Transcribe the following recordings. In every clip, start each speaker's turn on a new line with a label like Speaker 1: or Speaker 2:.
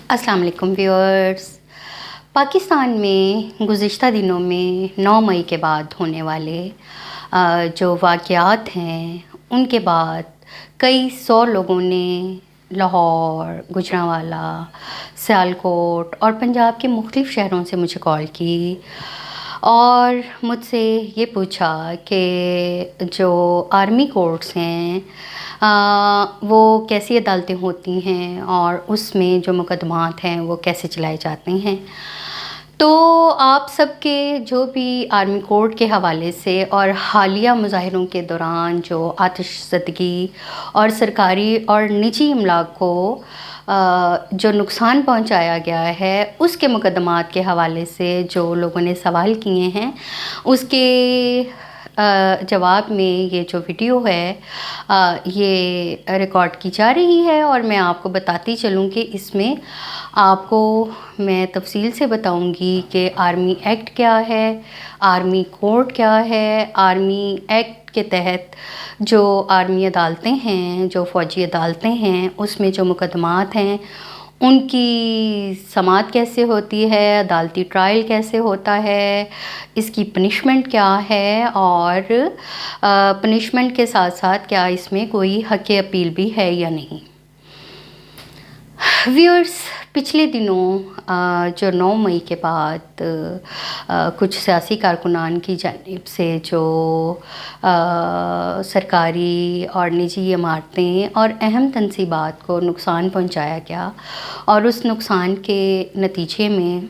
Speaker 1: अस्सलाम वालेकुम व्यूअर्स। पाकिस्तान में गुज़िश्ता दिनों में 9 मई के बाद होने वाले जो वाक़यात हैं उनके बाद कई 100 लोगों ने लाहौर, गुजरांवाला, सियालकोट और पंजाब के मुख्तलिफ़ शहरों से मुझे कॉल की और मुझसे ये पूछा कि जो आर्मी कोर्ट्स हैं वो कैसी अदालतें होती हैं और उसमें जो मुकदमात हैं वो कैसे चलाए जाते हैं। तो आप सबके जो भी आर्मी कोर्ट के हवाले से और हालिया मुज़ाहिरों के दौरान जो आतिशज़दगी और सरकारी और निजी इमलाक को जो नुकसान पहुंचाया गया है उसके मुकदमात के हवाले से जो लोगों ने सवाल किए हैं उसके जवाब में ये जो वीडियो है ये रिकॉर्ड की जा रही है और मैं आपको बताती चलूँ कि इसमें आपको मैं तफसील से बताऊंगी कि आर्मी एक्ट क्या है, आर्मी कोर्ट क्या है, आर्मी एक्ट के तहत जो आर्मी अदालतें हैं, जो फ़ौजी अदालतें हैं, उसमें जो मुकदमात हैं उनकी समाअत कैसे होती है, अदालती ट्रायल कैसे होता है, इसकी पनिशमेंट क्या है और पनिशमेंट के साथ साथ क्या इसमें कोई हक़ अपील भी है या नहीं। व्यूअर्स, पिछले दिनों जो 9 मई के बाद कुछ सियासी कारकुनान की जानिब से जो सरकारी और निजी इमारतें और अहम तनसीबात को नुकसान पहुंचाया गया और उस नुकसान के नतीजे में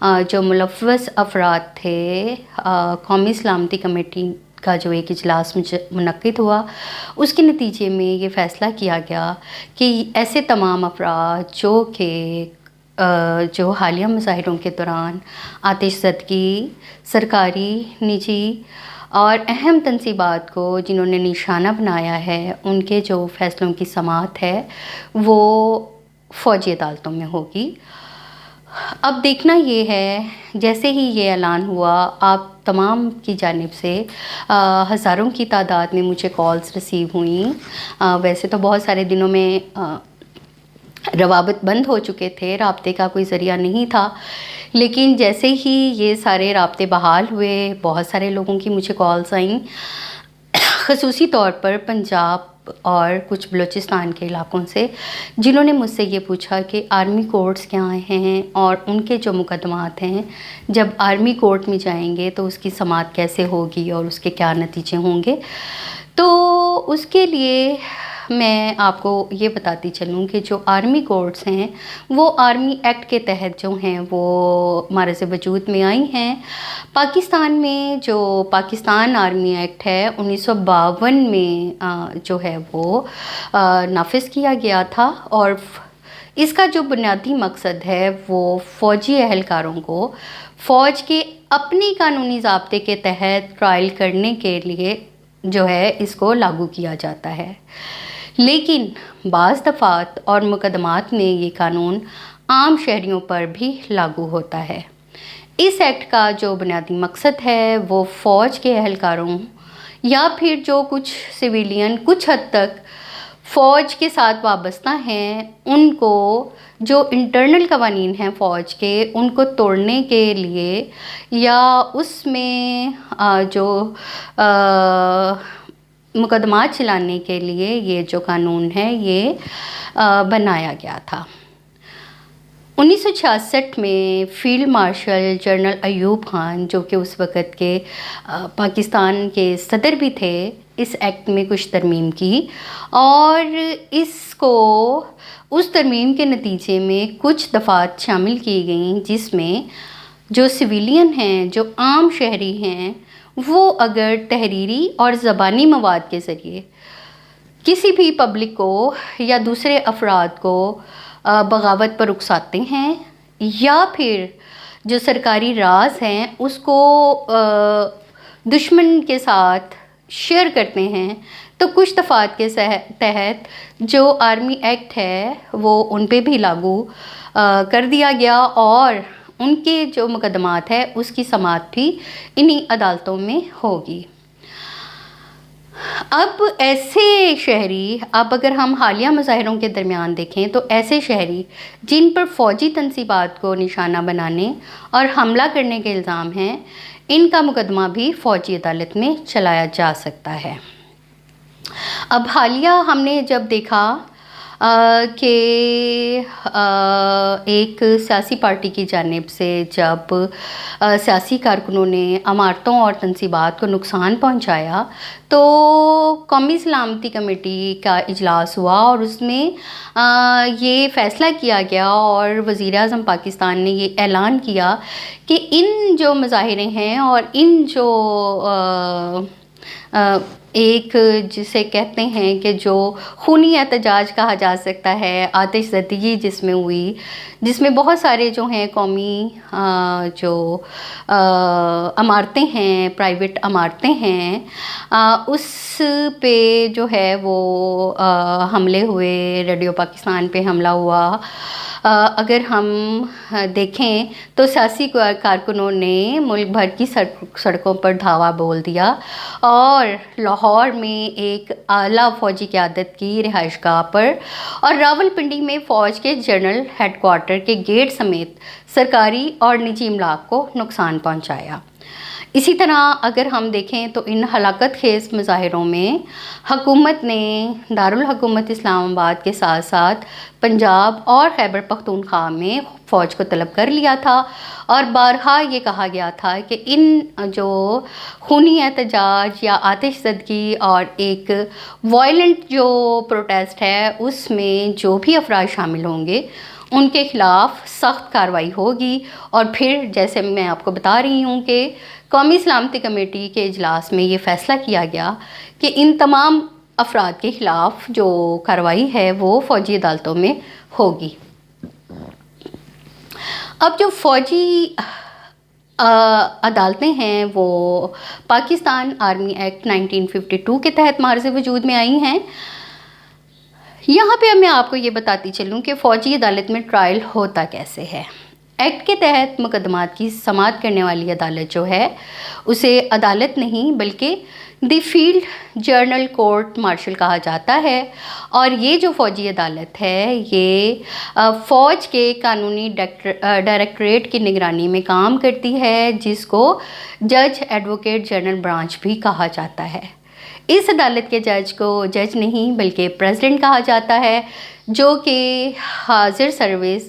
Speaker 1: जो मुलव्वस अफराद थे, कौमी सलामती कमेटी का जो एक इजलास मुनक्किद हुआ उसके नतीजे में ये फ़ैसला किया गया कि ऐसे तमाम अफराद जो कि जो हालिया मुज़ाहिरों के दौरान आतिशज़दगी, सरकारी, निजी और अहम तनसीबात को जिन्होंने निशाना बनाया है उनके जो फ़ैसलों की समाअत है वो फ़ौजी अदालतों में होगी। अब देखना ये है, जैसे ही ये ऐलान हुआ आप तमाम की जानिब से हज़ारों की तादाद में मुझे कॉल्स रिसीव हुई। वैसे तो बहुत सारे दिनों में रवाबत बंद हो चुके थे, राब्ते का कोई ज़रिया नहीं था, लेकिन जैसे ही ये सारे राब्ते बहाल हुए बहुत सारे लोगों की मुझे कॉल्स आईं, ख़ुसूसी तौर पर पंजाब और कुछ बलूचिस्तान के इलाकों से, जिन्होंने मुझसे ये पूछा कि आर्मी कोर्ट्स क्या हैं और उनके जो मुकदमात हैं जब आर्मी कोर्ट में जाएंगे तो उसकी समाअत कैसे होगी और उसके क्या नतीजे होंगे। तो उसके लिए मैं आपको ये बताती चलूँ कि जो आर्मी कोर्ट्स हैं वो आर्मी एक्ट के तहत जो हैं वो मारज़ वजूद में आई हैं। पाकिस्तान में जो पाकिस्तान आर्मी एक्ट है 1952 में जो है वो नाफिज किया गया था और इसका जो बुनियादी मकसद है वो फ़ौजी एहलकारों को फ़ौज के अपनी कानूनी ज़ाब्ते के तहत ट्रायल करने के लिए जो है इसको लागू किया जाता है। लेकिन बाज़ दफ़ात और मुकदमात में ये कानून आम शहरियों पर भी लागू होता है। इस एक्ट का जो बुनियादी मकसद है वो फ़ौज के एहलकारों या फिर जो कुछ सिविलियन कुछ हद तक फ़ौज के साथ वाबस्ता हैं उनको जो इंटरनल कवानीन हैं फ़ौज के उनको तोड़ने के लिए या उसमें जो मुकदमात चलाने के लिए ये जो कानून है ये बनाया गया था। 1966 में field marshal general Ayub Khan जो कि उस वक़्त के पाकिस्तान के सदर भी थे, इस एक्ट में कुछ तरमीम की और इसको उस तरमीम के नतीजे में कुछ दफ़ात शामिल की गई जिसमें जो सिविलियन हैं, जो आम शहरी हैं, वो अगर तहरीरी और ज़बानी मवाद के ज़रिए किसी भी पब्लिक को या दूसरे अफराद को बगावत पर उकसाते हैं या फिर जो सरकारी राज हैं उसको दुश्मन के साथ शेयर करते हैं तो कुछ दफ़ात के तहत जो आर्मी एक्ट है वो उन पे भी लागू कर दिया गया और उनके जो मुकदमात है उसकी समाअत भी इन्हीं अदालतों में होगी। اب ایسے شہری، اب اگر ہم حالیہ مظاہروں کے درمیان دیکھیں تو ایسے شہری جن پر فوجی تنصیبات کو نشانہ بنانے اور حملہ کرنے کے الزام ہیں، ان کا مقدمہ بھی فوجی عدالت میں چلایا جا سکتا ہے۔ اب حالیہ ہم نے جب دیکھا کہ ایک سیاسی پارٹی کی جانب سے جب سیاسی کارکنوں نے عمارتوں اور تنصیبات کو نقصان پہنچایا تو قومی سلامتی کمیٹی کا اجلاس ہوا اور اس میں یہ فیصلہ کیا گیا اور وزیر اعظم پاکستان نے یہ اعلان کیا کہ ان جو مظاہرے ہیں اور ان جو ایک جسے کہتے ہیں کہ جو خونی احتجاج کہا جا سکتا ہے، آتش زدگی جس میں ہوئی، جس میں بہت سارے جو ہیں قومی جو عمارتیں ہیں، پرائیویٹ عمارتیں ہیں، اس پہ جو ہے وہ حملے ہوئے، ریڈیو پاکستان پہ حملہ ہوا۔ اگر ہم دیکھیں تو سیاسی کارکنوں نے ملک بھر کی سڑکوں پر دھاوا بول دیا اور لاہور میں ایک اعلیٰ فوجی قیادت کی رہائش گاہ پر اور راولپنڈی میں فوج کے جنرل ہیڈ کوارٹر کے گیٹ سمیت سرکاری اور نجی املاک کو نقصان پہنچایا۔ اسی طرح اگر ہم دیکھیں تو ان ہلاکت خیز مظاہروں میں حکومت نے دارالحکومت اسلام آباد کے ساتھ ساتھ پنجاب اور خیبر پختونخوا میں فوج کو طلب کر لیا تھا اور بارہا یہ کہا گیا تھا کہ ان جو خونی احتجاج یا آتش زدگی اور ایک وائلنٹ جو پروٹیسٹ ہے اس میں جو بھی افراد شامل ہوں گے ان کے خلاف سخت کارروائی ہوگی۔ اور پھر جیسے میں آپ کو بتا رہی ہوں کہ قومی سلامتی کمیٹی کے اجلاس میں یہ فیصلہ کیا گیا کہ ان تمام افراد کے خلاف جو کارروائی ہے وہ فوجی عدالتوں میں ہوگی۔ اب جو فوجی عدالتیں ہیں وہ پاکستان آرمی ایکٹ 1952 کے تحت معرض وجود میں آئی ہیں۔ یہاں پہ میں آپ کو یہ بتاتی چلوں کہ فوجی عدالت میں ٹرائل ہوتا کیسے ہے۔ ایکٹ کے تحت مقدمات کی سماعت کرنے والی عدالت جو ہے اسے عدالت نہیں بلکہ دی فیلڈ جرنل کورٹ مارشل کہا جاتا ہے، اور یہ جو فوجی عدالت ہے یہ فوج کے قانونی ڈائریکٹوریٹ کی نگرانی میں کام کرتی ہے، جس کو جج ایڈوکیٹ جنرل برانچ بھی کہا جاتا ہے۔ اس عدالت کے جج کو جج نہیں بلکہ پریزیڈنٹ کہا جاتا ہے، جو کہ حاضر سروس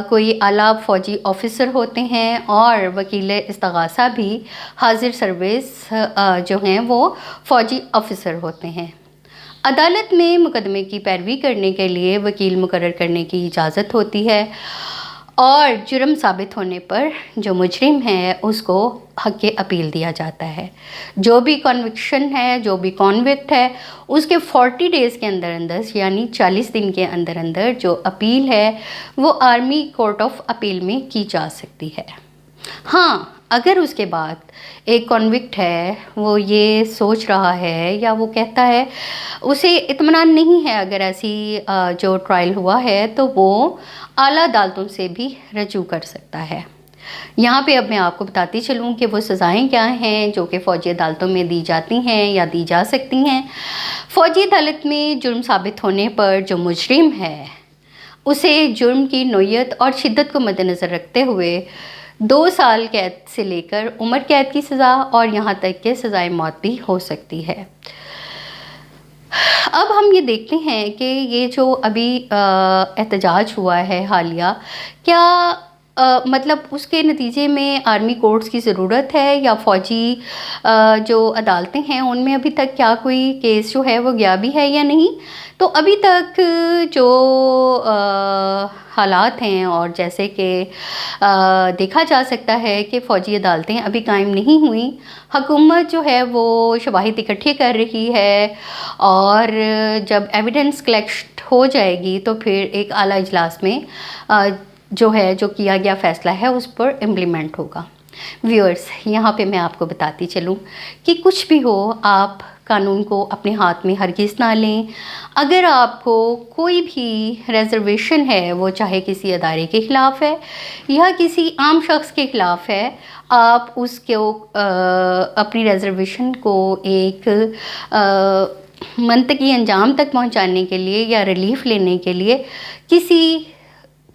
Speaker 1: کوئی اعلیٰ فوجی آفیسر ہوتے ہیں، اور وکیل استغاثہ بھی حاضر سروس جو ہیں وہ فوجی آفیسر ہوتے ہیں۔ عدالت میں مقدمے کی پیروی کرنے کے لیے وکیل مقرر کرنے کی اجازت ہوتی ہے، اور جرم ثابت ہونے پر جو مجرم ہے اس کو حق اپیل دیا جاتا ہے۔ جو بھی کنوکشن ہے، جو بھی کانوکٹ ہے، اس کے 40 ڈیز کے اندر اندر یعنی 40 دن کے اندر اندر جو اپیل ہے وہ آرمی کورٹ آف اپیل میں کی جا سکتی ہے۔ ہاں، اگر اس کے بعد ایک کنوکٹ ہے وہ یہ سوچ رہا ہے یا وہ کہتا ہے، اسے اطمینان نہیں ہے اگر ایسی جو ٹرائل ہوا ہے، تو وہ اعلیٰ عدالتوں سے بھی رجوع کر سکتا ہے۔ یہاں پہ اب میں آپ کو بتاتی چلوں کہ وہ سزائیں کیا ہیں جو کہ فوجی عدالتوں میں دی جاتی ہیں یا دی جا سکتی ہیں۔ فوجی عدالت میں جرم ثابت ہونے پر جو مجرم ہے اسے جرم کی نوعیت اور شدت کو مد نظر رکھتے ہوئے 2 سال قید سے لے کر عمر قید کی سزا اور یہاں تک کہ سزائے موت بھی ہو سکتی ہے۔ اب ہم یہ دیکھتے ہیں کہ یہ جو ابھی احتجاج ہوا ہے حالیہ، کیا مطلب اس کے نتیجے میں آرمی کورٹس کی ضرورت ہے یا فوجی جو عدالتیں ہیں ان میں ابھی تک کیا کوئی کیس جو ہے وہ گیا بھی ہے یا نہیں؟ تو ابھی تک جو حالات ہیں اور جیسے کہ دیکھا جا سکتا ہے کہ فوجی عدالتیں ابھی قائم نہیں ہوئیں۔ حکومت جو ہے وہ شواہد اکٹھے کر رہی ہے، اور جب ایویڈنس کلیکٹ ہو جائے گی تو پھر ایک اعلیٰ اجلاس میں جو ہے جو کیا گیا فیصلہ ہے اس پر امپلیمنٹ ہوگا۔ व्यूअर्स, यहाँ पे मैं आपको बताती चलूँ कि कुछ भी हो, आप कानून को अपने हाथ में हरगिज़ ना लें। अगर आपको कोई भी रिज़र्वेशन है, वो चाहे किसी अदारे के ख़िलाफ़ है या किसी आम शख्स के ख़िलाफ़ है, आप उसको अपनी रिज़र्वेशन को एक मंतकी अंजाम तक पहुँचाने के लिए या रिलीफ़ लेने के लिए किसी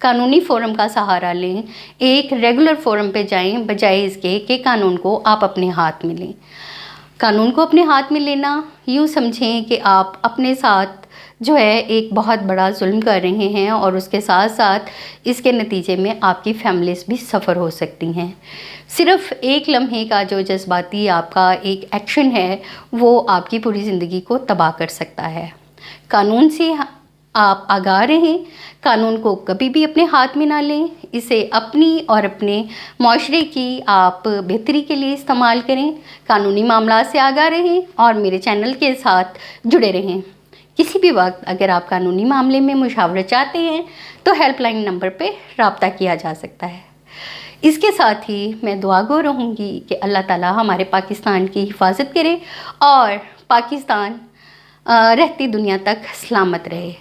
Speaker 1: कानूनी फ़ोरम का सहारा लें। एक रेगुलर फ़ोरम पे जाएं, बजाय इसके कि कानून को आप अपने हाथ में लें। कानून को अपने हाथ में लेना यूँ समझें कि आप अपने साथ जो है एक बहुत बड़ा जुल्म कर रहे हैं, और उसके साथ साथ इसके नतीजे में आपकी फैमिलीज़ भी सफ़र हो सकती हैं। सिर्फ़ एक लम्हे का जो जज्बाती आपका एक एक्शन है, वो आपकी पूरी ज़िंदगी को तबाह कर सकता है। कानून से आप आगाह रहें, कानून को कभी भी अपने हाथ में ना लें, इसे अपनी और अपने माशरे की आप बेहतरी के लिए इस्तेमाल करें। कानूनी मामला से आगाह रहें और मेरे चैनल के साथ जुड़े रहें। किसी भी वक्त अगर आप कानूनी मामले में मुशावरत चाहते हैं तो हेल्पलाइन नंबर पे रब्ता किया जा सकता है। इसके साथ ही मैं दुआगो रहूँगी कि अल्लाह ताला हमारे पाकिस्तान की हिफाजत करे और पाकिस्तान रहती दुनिया तक सलामत रहे।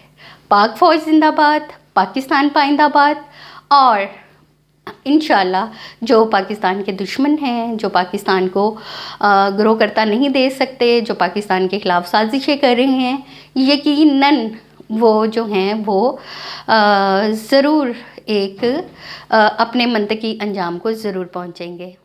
Speaker 1: पाक फ़ौज जिंदाबाद, पाकिस्तान पाइंदाबाद। और इंशाल्लाह जो पाकिस्तान के दुश्मन हैं, जो पाकिस्तान को ग्रो करता नहीं दे सकते, जो पाकिस्तान के ख़िलाफ़ साजिशें कर रहे हैं, यकीनन वो जो हैं वो ज़रूर एक अपने मंतकी अंजाम को ज़रूर पहुंचेंगे।